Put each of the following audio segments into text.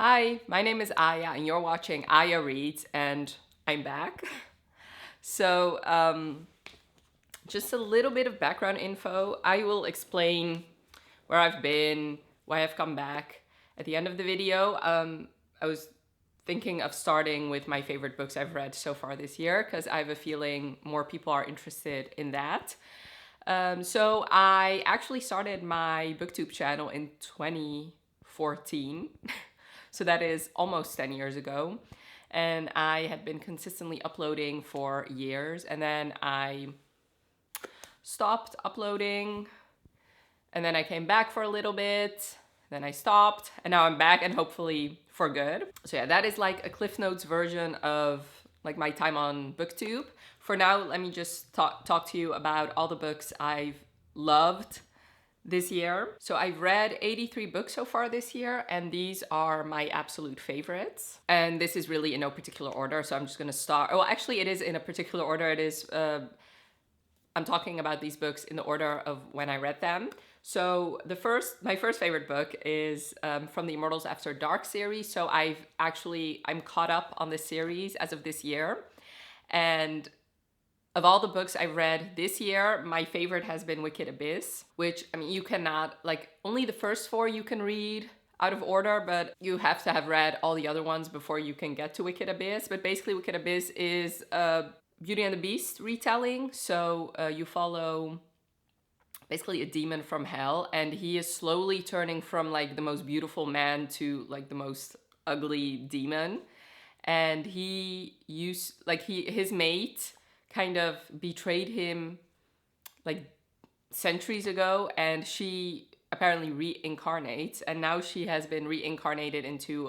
Hi, my name is Aya, and you're watching Aya Reads, and I'm back. So, just a little bit of background info. I will explain where I've been, why I've come back at the end of the video. I was thinking of starting with my favorite books I've read so far this year because I have a feeling more people are interested in that. So I actually started my Booktube channel in 2014. So that is almost 10 years ago. And I had been consistently uploading for years. And then I stopped uploading. And then I came back for a little bit. Then I stopped. And now I'm back, and hopefully for good. So yeah, that is like a Cliff Notes version of like my time on Booktube. For now, let me just talk to you about all the books I've loved this year. So I've read 83 books so far this year, and these are my absolute favorites. And this is really in no particular order, so I'm just gonna start. Well, actually, it is in a particular order. It is, I'm talking about these books in the order of when I read them. So my first favorite book is from the Immortals After Dark series. So I'm caught up on this series as of this year. And of all the books I've read this year, my favorite has been Wicked Abyss, which, I mean, you cannot, like, only the first four you can read out of order, but you have to have read all the other ones before you can get to Wicked Abyss. But basically, Wicked Abyss is a Beauty and the Beast retelling. So you follow basically a demon from hell, and he is slowly turning from like the most beautiful man to like the most ugly demon. And his mate kind of betrayed him like centuries ago, and she apparently reincarnates, and now she has been reincarnated into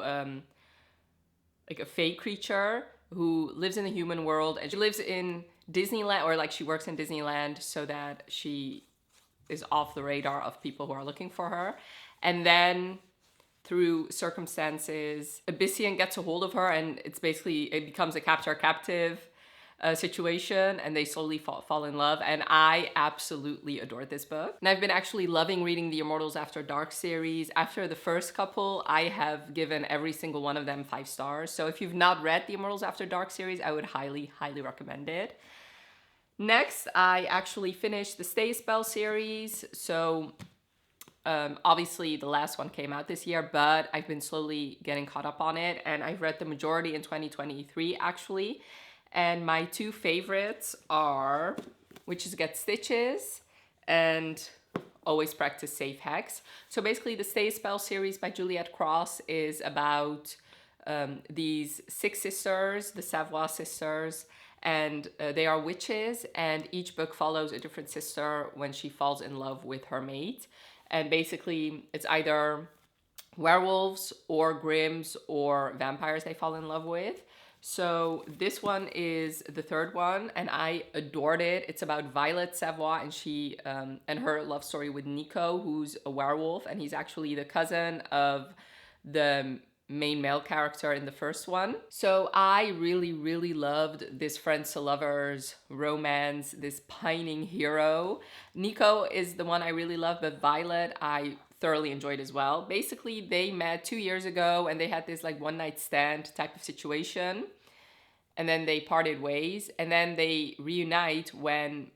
like a fey creature who lives in the human world, and she lives in Disneyland, or like she works in Disneyland so that she is off the radar of people who are looking for her. And then through circumstances, Abyssian gets a hold of her, and it becomes a captive situation, and they slowly fall in love. And I absolutely adored this book. And I've been actually loving reading the Immortals After Dark series. After the first couple, I have given every single one of them 5 stars. So if you've not read the Immortals After Dark series, I would highly, highly recommend it. Next, I actually finished the Stay Spell series. So obviously the last one came out this year, but I've been slowly getting caught up on it, and I've read the majority in 2023 actually. And my 2 favorites are Witches Get Stitches and Always Practice Safe Hacks. So basically the Stay Spell series by Juliette Cross is about these 6 sisters, the Savoy sisters, and they are witches, and each book follows a different sister when she falls in love with her mate. And basically it's either werewolves or Grimms or vampires they fall in love with. So this one is the 3rd one, and I adored it. It's about Violet Savoy, and she and her love story with Nico, who's a werewolf, and he's actually the cousin of the main male character in the first one. So I really, really loved this friends to lovers romance, this pining hero. Nico is the one I really love, but Violet I thoroughly enjoyed as well. Basically, they met 2 years ago, and they had this like one night stand type of situation, and then they parted ways, and then they reunite when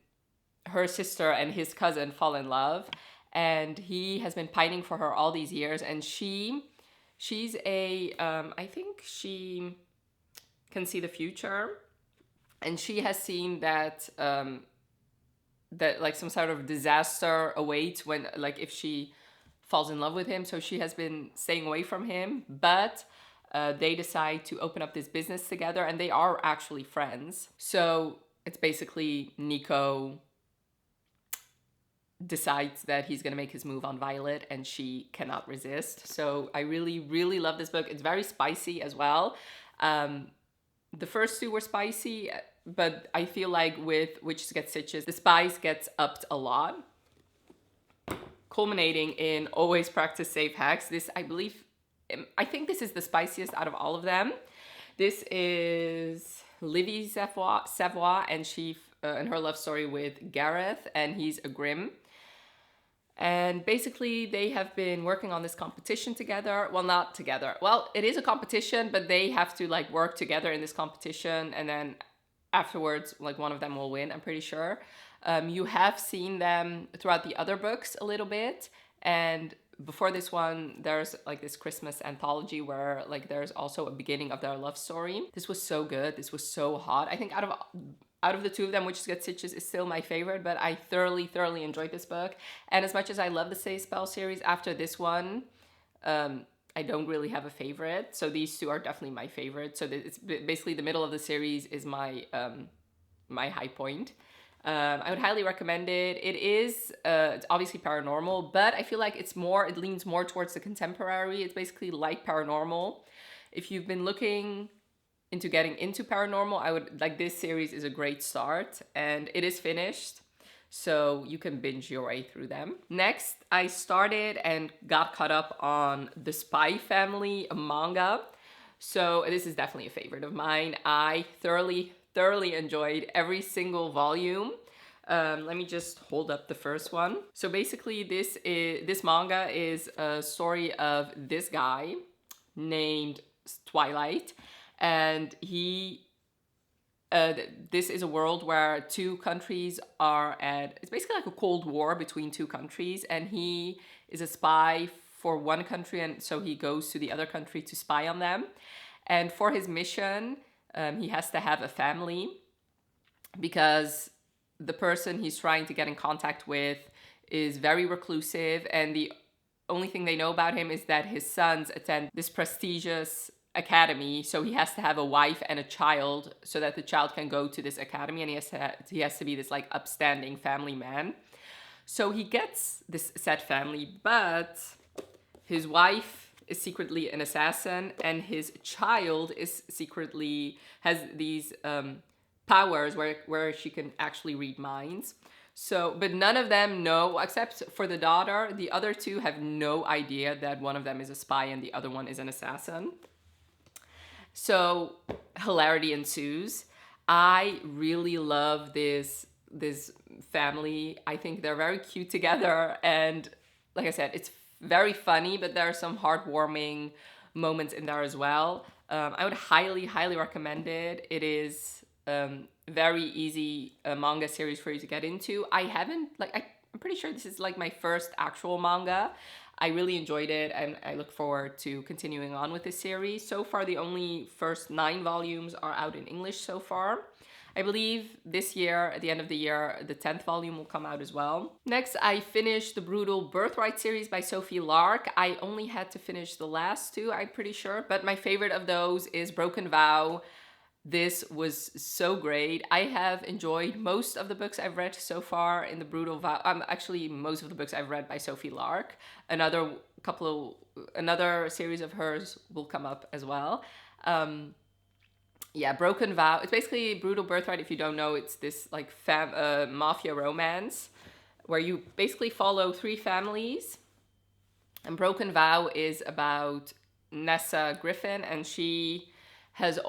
her sister and his cousin fall in love, and he has been pining for her all these years, and she's a I think she can see the future, and she has seen that that like some sort of disaster awaits when, like, if she falls in love with him. So she has been staying away from him, but they decide to open up this business together, and they are actually friends. So it's basically Nico decides that he's gonna make his move on Violet, and she cannot resist. So I really, really love this book. It's very spicy as well. The first 2 were spicy, but I feel like with Witches Get Stitches, the spice gets upped a lot, culminating in Always Practice Safe Hacks. This, I think this is the spiciest out of all of them. This is Livy Savoy, and she and her love story with Gareth, and he's a Grimm. And basically, they have been working on this competition together. Well, not together. Well, it is a competition, but they have to like work together in this competition. And then afterwards, like one of them will win, I'm pretty sure. You have seen them throughout the other books a little bit. And before this one, there's like this Christmas anthology where like there's also a beginning of their love story. This was so good. This was so hot. I think out of the two of them, Witches Get Stitches is still my favorite, but I thoroughly enjoyed this book. And as much as I love the Say Spell series, after this one, I don't really have a favorite. So these two are definitely my favorite. So it's basically the middle of the series is my my high point. I would highly recommend it. It's obviously paranormal, but I feel like it leans more towards the contemporary. It's basically like paranormal. If you've been looking into getting into paranormal, I would like this series is a great start, and it is finished, so you can binge your way through them. Next, I started and got caught up on The Spy Family manga. So this is definitely a favorite of mine. I thoroughly enjoyed every single volume. Let me just hold up the first one. So basically this manga is a story of this guy named Twilight, and this is a world where two countries it's basically like a Cold War between two countries, and he is a spy for one country, and so he goes to the other country to spy on them. And for his mission, he has to have a family because the person he's trying to get in contact with is very reclusive, and the only thing they know about him is that his sons attend this prestigious academy, so he has to have a wife and a child so that the child can go to this academy, and he has to be this like upstanding family man. So he gets this set family, but his wife is secretly an assassin, and his child has these powers where she can actually read minds. So, but none of them know, except for the daughter. The other two have no idea that one of them is a spy and the other one is an assassin. So hilarity ensues. I really love this family. I think they're very cute together, and like I said, it's very funny, but there are some heartwarming moments in there as well. I would highly recommend it. It is very easy manga series for you to get into. I'm pretty sure this is like my first actual manga. I really enjoyed it, and I look forward to continuing on with this series. So far, the only first 9 volumes are out in English so far. I believe this year, at the end of the year, the 10th volume will come out as well. Next, I finished the Brutal Birthright series by Sophie Lark. I only had to finish the last 2, I'm pretty sure, but my favorite of those is Broken Vow. This was so great. I have enjoyed most of the books I've read so far in the Brutal Vow. Actually, most of the books I've read by Sophie Lark. Another series of hers will come up as well. Yeah, Broken Vow. It's basically Brutal Birthright. If you don't know, it's this like mafia romance where you basically follow 3 families. And Broken Vow is about Nessa Griffin, and she is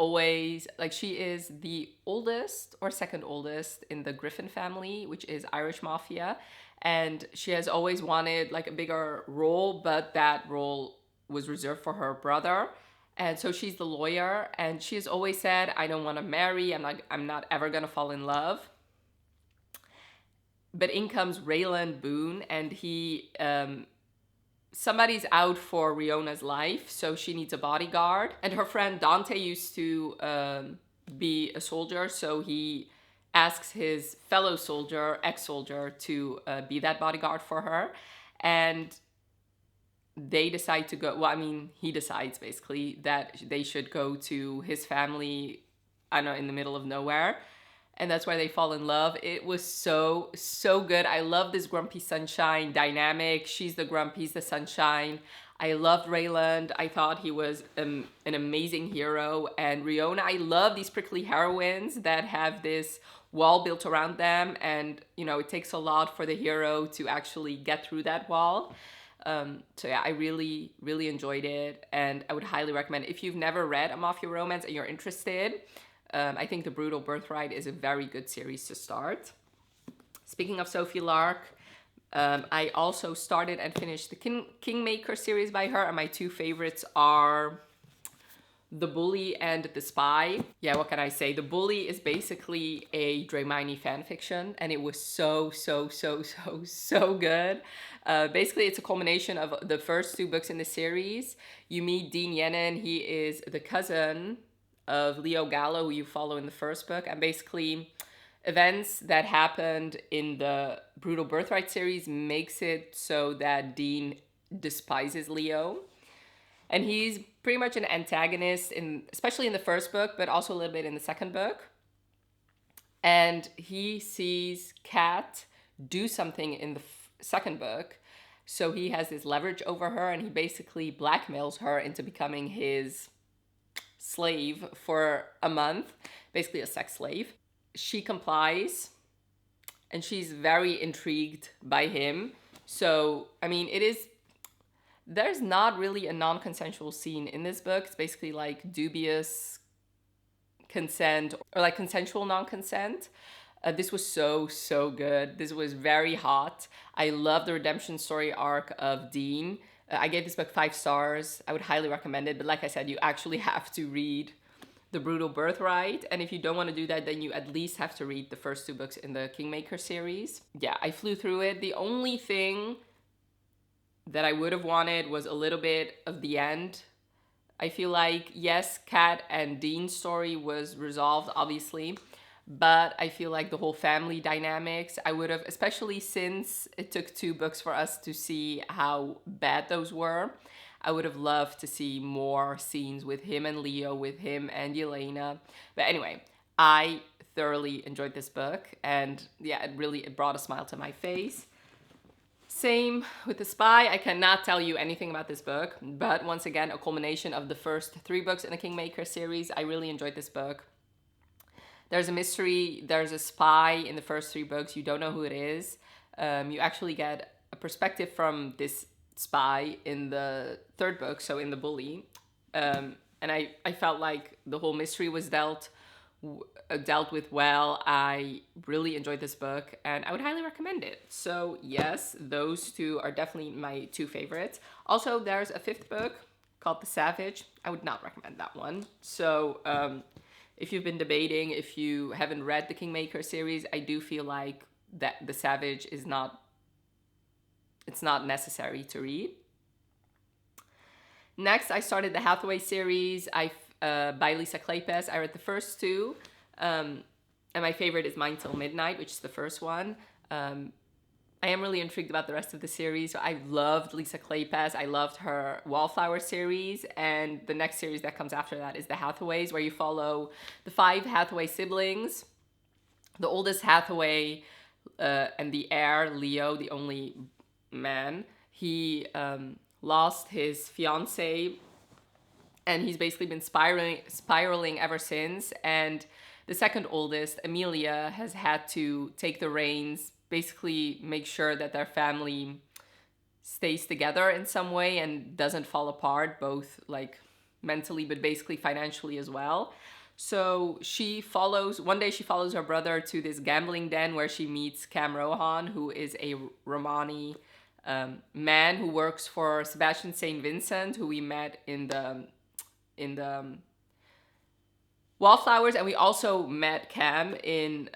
the oldest or second oldest in the Griffin family, which is Irish mafia. And she has always wanted like a bigger role, but that role was reserved for her brother. And so she's the lawyer, and she has always said, I don't want to marry. I'm not ever going to fall in love. But in comes Raylan Boone, and somebody's out for Riona's life, so she needs a bodyguard. And her friend Dante used to be a soldier, so he asks his fellow soldier, ex-soldier, to be that bodyguard for her. And they decide to go, he decides basically that they should go to his family, I don't know, in the middle of nowhere. And that's why they fall in love. It was so good. I love this grumpy sunshine dynamic. She's the grump, he's the sunshine. I loved Rayland. I thought he was an amazing hero. And Riona, I love these prickly heroines that have this wall built around them. And, it takes a lot for the hero to actually get through that wall. So yeah, I really enjoyed it. And I would highly recommend it. If you've never read a mafia romance and you're interested, I think The Brutal Birthright is a very good series to start. Speaking of Sophie Lark, I also started and finished the Kingmaker series by her, and my two favorites are The Bully and The Spy. Yeah, what can I say? The Bully is basically a Draymani fanfiction, and it was so good. Basically, it's a culmination of the first two books in the series. You meet Dean Yenin. He is the cousin of Leo Gallo, who you follow in the first book, and basically events that happened in the Brutal Birthright series makes it so that Dean despises Leo. And he's pretty much an antagonist, especially in the first book, but also a little bit in the second book. And he sees Kat do something in the second book. So he has this leverage over her, and he basically blackmails her into becoming his slave for a month, basically a sex slave. She complies, and she's very intrigued by him. So, I mean, there's not really a non-consensual scene in this book. It's basically like dubious consent or like consensual non-consent. This was so good. This was very hot. I love the redemption story arc of Dean. I gave this book 5 stars. I would highly recommend it. But like I said, you actually have to read The Brutal Birthright. And if you don't want to do that, then you at least have to read the first 2 books in the Kingmaker series. Yeah, I flew through it. The only thing that I would have wanted was a little bit of the end. I feel like, yes, Kat and Dean's story was resolved, obviously, but I feel like the whole family dynamics, I would have, especially since it took 2 books for us to see how bad those were, I would have loved to see more scenes with him and Leo, with him and Yelena. But anyway, I thoroughly enjoyed this book, and yeah, it brought a smile to my face. Same with The Spy. I cannot tell you anything about this book, but once again, a culmination of the first 3 books in the Kingmaker series. I really enjoyed this book. There's a mystery, there's a spy in the first 3 books. You don't know who it is. You actually get a perspective from this spy in the 3rd book, so in The Bully. And I felt like the whole mystery was dealt with well. I really enjoyed this book, and I would highly recommend it. So yes, those 2 are definitely my 2 favorites. Also, there's a 5th book called The Savage. I would not recommend that one. So if you've been debating, if you haven't read the Kingmaker series, I do feel like that The Savage is not necessary to read. Next, I started the Hathaway series by Lisa Kleypas. I read the first 2, and my favorite is Mine Till Midnight, which is the first one. I am really intrigued about the rest of the series. So I loved Lisa Kleypas. I loved her Wallflower series, and the next series that comes after that is the Hathaways, where you follow the 5 Hathaway siblings. The oldest Hathaway and the heir, Leo, the only man, he lost his fiancée, and he's basically been spiraling ever since. And the second oldest, Amelia, has had to take the reins, basically make sure that their family stays together in some way and doesn't fall apart, both like mentally but basically financially as well. So one day she follows her brother to this gambling den where she meets Cam Rohan, who is a Romani man who works for Sebastian St. Vincent, who we met in the Wallflowers, and we also met Cam in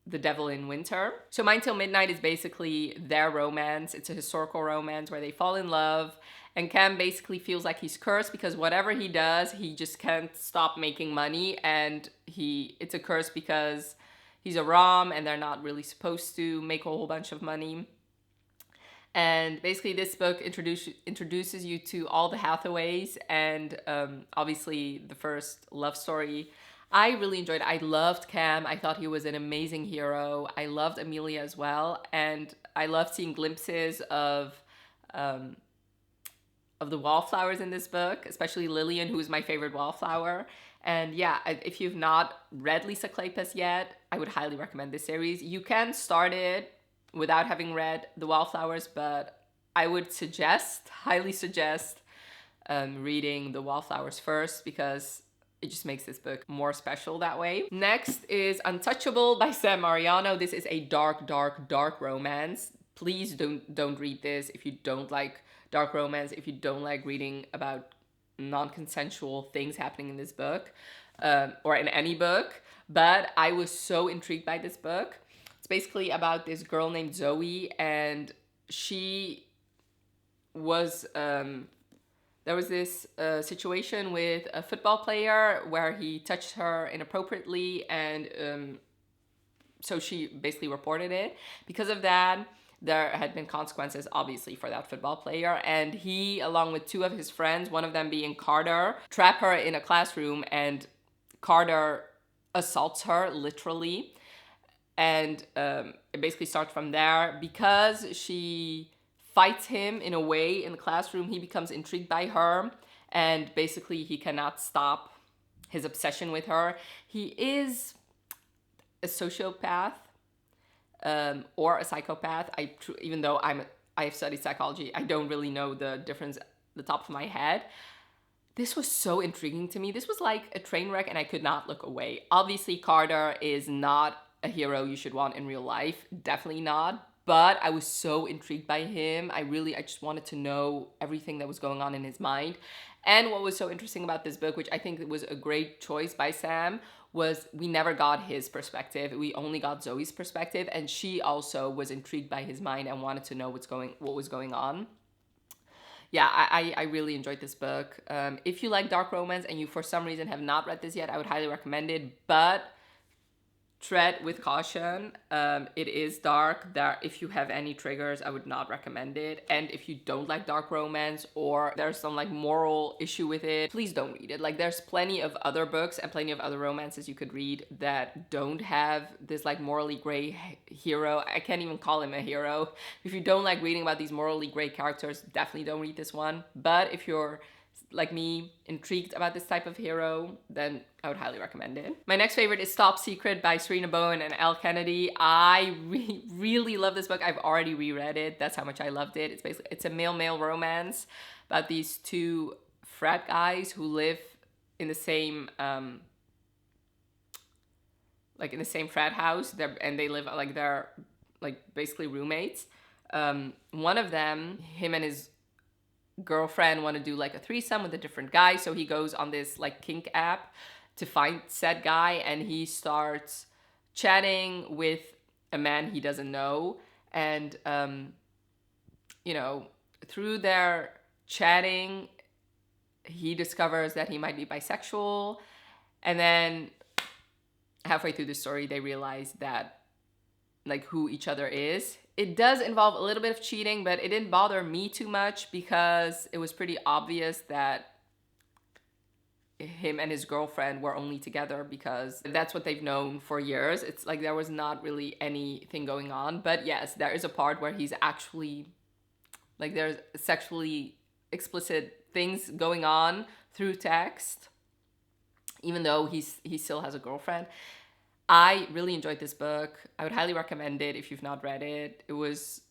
The Devil in Winter. So Mine Till Midnight is basically their romance. It's a historical romance where they fall in love, and Cam basically feels like he's cursed because whatever he does, he just can't stop making money, and it's a curse because he's a Rom and they're not really supposed to make a whole bunch of money. And basically this book introduces you to all the Hathaways, and obviously the first love story. I really enjoyed it. I loved Cam. I thought he was an amazing hero. I loved Amelia as well, and I loved seeing glimpses of the Wallflowers in this book, especially Lillian, who is my favorite Wallflower. And yeah, if you've not read Lisa Kleypas yet, I would highly recommend this series. You can start it without having read The Wallflowers, but I would highly suggest reading The Wallflowers first, because it just makes this book more special that way. Next is Untouchable by Sam Mariano. This is a dark romance. please don't read this if you don't like dark romance, if you don't like reading about non-consensual things happening in this book, or in any book. But I was so intrigued by this book. It's basically about this girl named Zoe, and she was there was this situation with a football player where he touched her inappropriately, and so she basically reported it. Because of that, there had been consequences, obviously, for that football player. And he, along with two of his friends, one of them being Carter, trap her in a classroom, and Carter assaults her, literally. And it basically starts from there. Because she fights him in a way in the classroom, he becomes intrigued by her. And basically, he cannot stop his obsession with her. He is a sociopath, or a psychopath. Even though I have studied psychology, I don't really know the difference at the top of my head. This was so intriguing to me. This was like a train wreck, and I could not look away. Obviously, Carter is not a hero you should want in real life. Definitely not. But I was so intrigued by him. I just wanted to know everything that was going on in his mind. And what was so interesting about this book, which I think was a great choice by Sam, was we never got his perspective. We only got Zoe's perspective, and she also was intrigued by his mind and wanted to know what was going on. Yeah, I really enjoyed this book. If you like dark romance and you for some reason have not read this yet, I would highly recommend it, but tread with caution. It is dark. If you have any triggers, I would not recommend it. And if you don't like dark romance, or there's some like moral issue with it, please don't read it. Like, there's plenty of other books and plenty of other romances you could read that don't have this like morally gray hero. I can't even call him a hero. If you don't like reading about these morally gray characters, definitely don't read this one. But if you're like me, intrigued about this type of hero, then I would highly recommend it. My next favorite is Top Secret by Serena Bowen and Elle Kennedy. I really love this book. I've already reread it. That's how much I loved it. It's a male-male romance about these two frat guys who live in the same frat house. They live like they're like basically roommates. One of them, him and his girlfriend, want to do like a threesome with a different guy, so he goes on this like kink app to find said guy, and he starts chatting with a man he doesn't know, and through their chatting he discovers that he might be bisexual, and then halfway through the story they realize that like who each other is. It does involve a little bit of cheating, but it didn't bother me too much because it was pretty obvious that him and his girlfriend were only together because that's what they've known for years. It's like there was not really anything going on. But yes, there is a part where he's actually like there's sexually explicit things going on through text, even though he still has a girlfriend. I really enjoyed this book. I would highly recommend it if you've not read it. It was,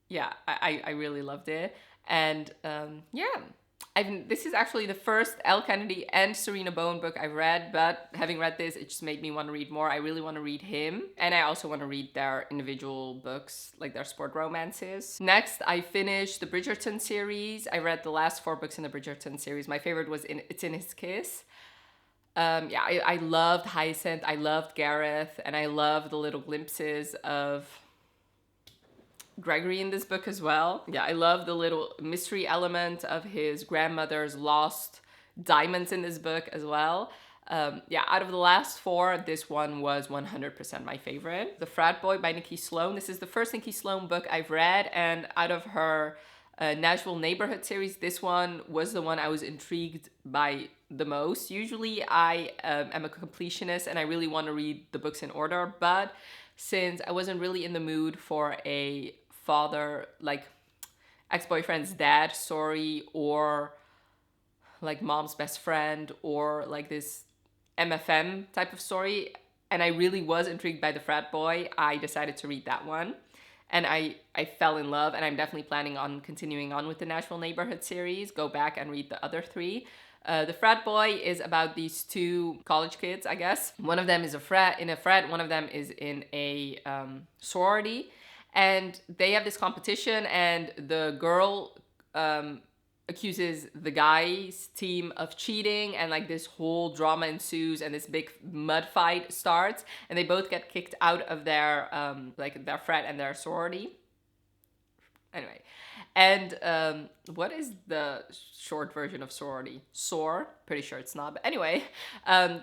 yeah, I really loved it. And this is actually the first Elle Kennedy and Serena Bowen book I've read, but having read this, it just made me want to read more. I really want to read him. And I also want to read their individual books, like their sport romances. Next, I finished the Bridgerton series. I read the last 4 books in the Bridgerton series. My favorite was It's in His Kiss. I loved Hyacinth, I loved Gareth, and I loved the little glimpses of Gregory in this book as well. Yeah, I love the little mystery element of his grandmother's lost diamonds in this book as well. Out of the last 4, this one was 100% my favorite. The Frat Boy by Nikki Sloan. This is the first Nikki Sloan book I've read, and out of her Nashville Neighborhood series, this one was the one I was intrigued by the most. Usually I am a completionist and I really want to read the books in order, but since I wasn't really in the mood for a father, like ex-boyfriend's dad story, or like mom's best friend, or like this MFM type of story, and I really was intrigued by The Frat Boy, I decided to read that one. And I fell in love, and I'm definitely planning on continuing on with the Nashville Neighborhood series. Go back and read the other 3. The Frat Boy is about these 2 college kids, I guess. One of them is in a frat, one of them is in a sorority. And they have this competition, and the girl accuses the guys team of cheating, and like this whole drama ensues, and this big mud fight starts, and they both get kicked out of their like their frat and their sorority. Anyway, and what is the short version of sorority? SOR? Pretty sure it's not. But anyway,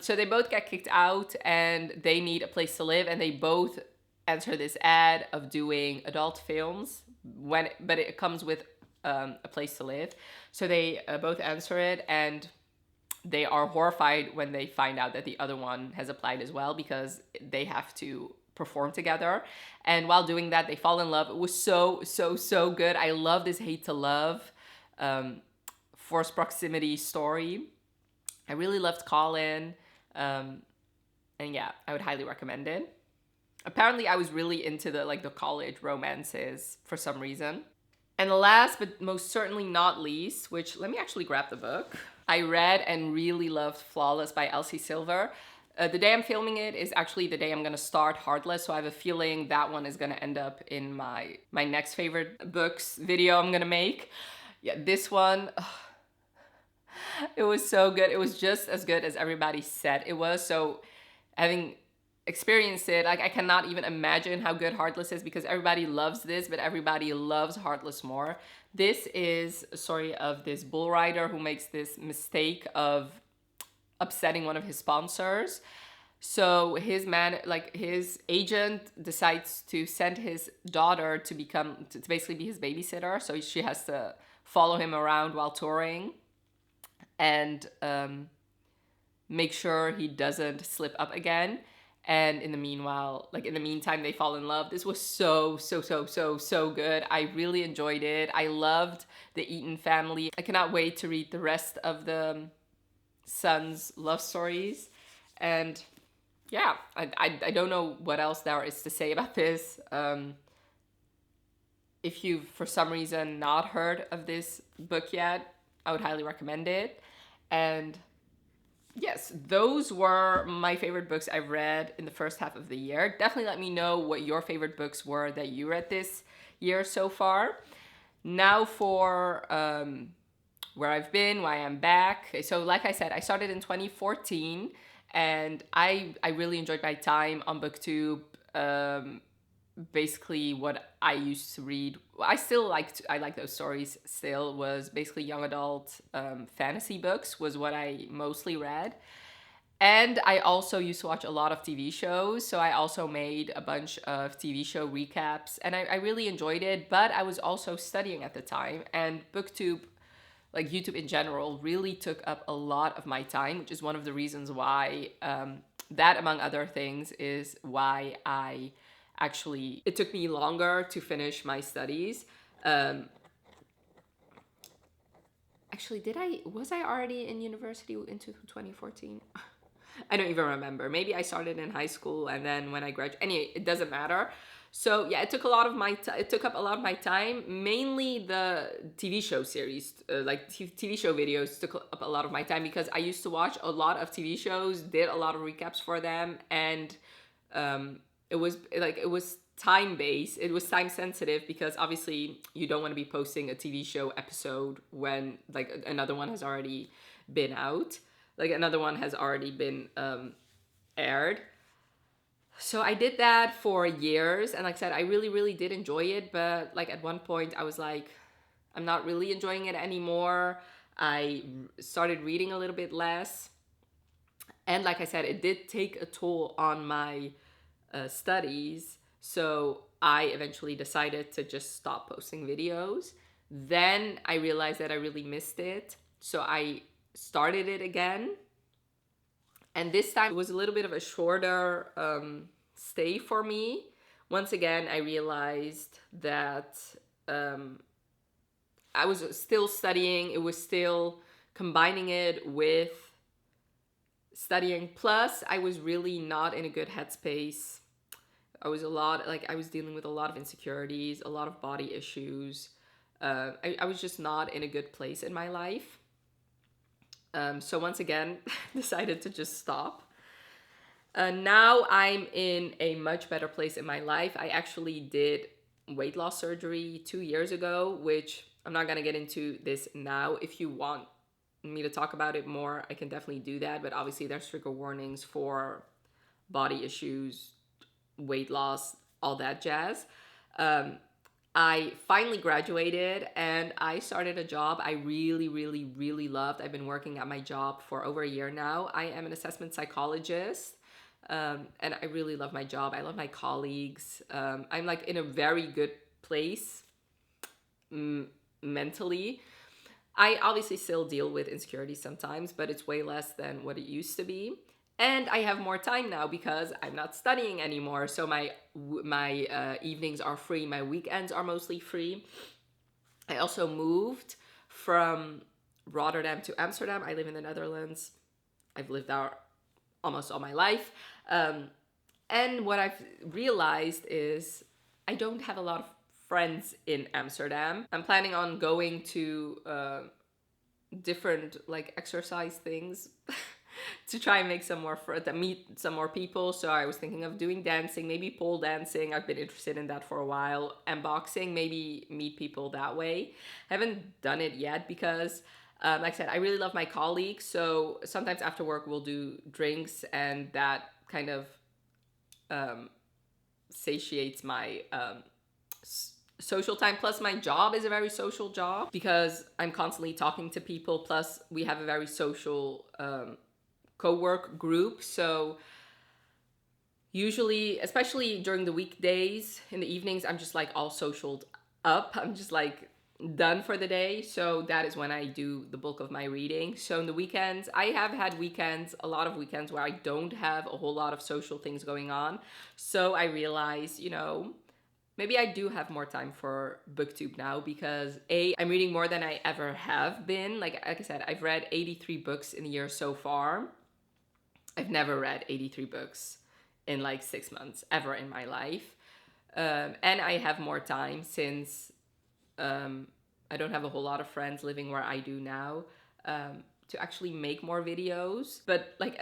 so they both get kicked out, and they need a place to live, and they both answer this ad of doing adult films but it comes with a place to live. So they both answer it, and they are horrified when they find out that the other one has applied as well, because they have to perform together. And while doing that, they fall in love. It was so good. I love this hate to love forced proximity story. I really loved Colin. And yeah, I would highly recommend it. Apparently I was really into the college romances for some reason. And last but most certainly not least, which, let me actually grab the book. I read and really loved Flawless by Elsie Silver. The day I'm filming it is actually the day I'm gonna start Heartless, so I have a feeling that one is gonna end up in my next favorite books video I'm gonna make. Yeah, this one, it was so good. It was just as good as everybody said it was. So having experienced it, like, I cannot even imagine how good Heartless is, because everybody loves this, but everybody loves Heartless more. This is a story of this bull rider who makes this mistake of upsetting one of his sponsors. So his agent decides to send his daughter to basically be his babysitter. So she has to follow him around while touring and make sure he doesn't slip up again. And in the meantime, they fall in love. This was so good. I really enjoyed it. I loved the Eaton family. I cannot wait to read the rest of the sons' love stories. And yeah, I don't know what else there is to say about this. If you've for some reason not heard of this book yet, I would highly recommend it. And yes, those were my favorite books I've read in the first half of the year. Definitely let me know what your favorite books were that you read this year so far. Now for where I've been, why I'm back. So like I said, I started in 2014, and I really enjoyed my time on Booktube. Basically what I used to read, I like those stories still, was basically young adult fantasy books was what I mostly read. And I also used to watch a lot of TV shows, so I also made a bunch of TV show recaps, and I really enjoyed it. But I was also studying at the time, and Booktube, like YouTube in general, really took up a lot of my time, which is one of the reasons why, that among other things, is why it took me longer to finish my studies. Actually, was I already in university into 2014? I don't even remember. Maybe I started in high school, and then when I graduated, anyway, it doesn't matter. So yeah, it took up a lot of my time. Mainly the TV show series, TV show videos took up a lot of my time, because I used to watch a lot of TV shows, did a lot of recaps for them, and it was time-based. It was time sensitive, because obviously you don't want to be posting a TV show episode when another one has already been out. Another one has already been aired. So I did that for years, and like I said, I really did enjoy it, but at one point I was like, I'm not really enjoying it anymore. I started reading a little bit less, and like I said, it did take a toll on my studies, so I eventually decided to just stop posting videos. Then I realized that I really missed it, so I started it again. And this time it was a little bit of a shorter stay for me. Once again, I realized that I was still studying. It was still combining it with studying. Plus, I was really not in a good headspace. I was dealing with a lot of insecurities, a lot of body issues. I was just not in a good place in my life. So once again, decided to just stop. Now I'm in a much better place in my life. I actually did weight loss surgery 2 years ago, which I'm not gonna get into this now. If you want me to talk about it more, I can definitely do that. But obviously, there's trigger warnings for body issues, weight loss, all that jazz. I finally graduated and I started a job I really, really, really loved. I've been working at my job for over a year now. I am an assessment psychologist. And I really love my job. I love my colleagues. I'm like in a very good place mentally. I obviously still deal with insecurities sometimes, but it's way less than what it used to be. And I have more time now because I'm not studying anymore. So my evenings are free. My weekends are mostly free. I also moved from Rotterdam to Amsterdam. I live in the Netherlands. I've lived there almost all my life. And what I've realized is I don't have a lot of friends in Amsterdam. I'm planning on going to different like exercise things to try and make some more meet some more people. So I was thinking of doing dancing, maybe pole dancing. I've been interested in that for a while, and boxing, maybe meet people that way. I haven't done it yet because like I said, I really love my colleagues. So sometimes after work we'll do drinks, and that kind of satiates my social time. Plus my job is a very social job because I'm constantly talking to people. Plus we have a very social co-work group. So usually, especially during the weekdays, in the evenings, I'm just like all socialed up. I'm just like done for the day. So that is when I do the bulk of my reading. So in the weekends, I have had weekends, a lot of weekends where I don't have a whole lot of social things going on. So I realize, maybe I do have more time for Booktube now because I'm reading more than I ever have been. Like I said, I've read 83 books in a year so far. I've never read 83 books in like 6 months ever in my life. And I have more time since I don't have a whole lot of friends living where I do now to actually make more videos. But like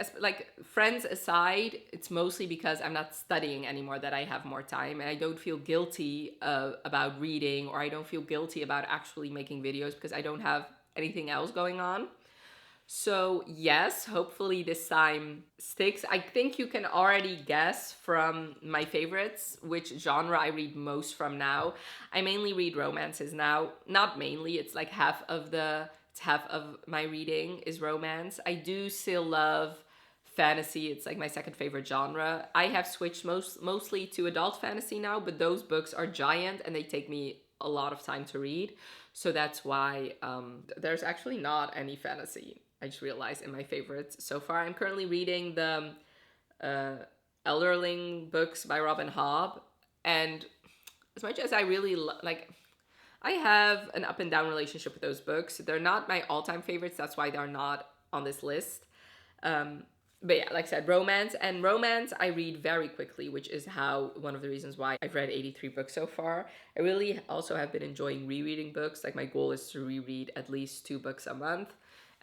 friends aside, it's mostly because I'm not studying anymore that I have more time, and I don't feel guilty about reading, or I don't feel guilty about actually making videos because I don't have anything else going on. So yes, hopefully this time sticks. I think you can already guess from my favorites which genre I read most from now. I mainly read romances now. Not mainly, it's like half of my reading is romance. I do still love fantasy. It's like my second favorite genre. I have switched mostly to adult fantasy now, but those books are giant and they take me a lot of time to read. So that's why there's actually not any fantasy, I just realized, in my favorites so far. I'm currently reading the Elderling books by Robin Hobb, and as much as I really I have an up and down relationship with those books. They're not my all-time favorites, that's why they're not on this list. But yeah, like I said, romance I read very quickly, which is one of the reasons why I've read 83 books so far. I really also have been enjoying rereading books. Like my goal is to reread at least 2 books a month,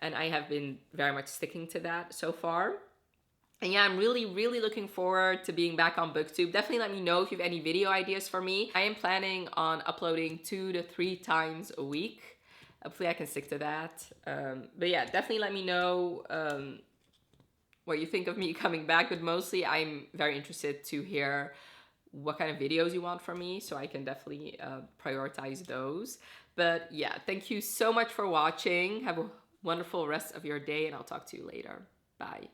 and I have been very much sticking to that so far. And yeah, I'm really, really looking forward to being back on Booktube. Definitely let me know if you have any video ideas for me. I am planning on uploading 2 to 3 times a week. Hopefully I can stick to that. But yeah, definitely let me know what you think of me coming back. But mostly I'm very interested to hear what kind of videos you want from me, so I can definitely prioritize those. But yeah, thank you so much for watching. Have a wonderful rest of your day, and I'll talk to you later. Bye.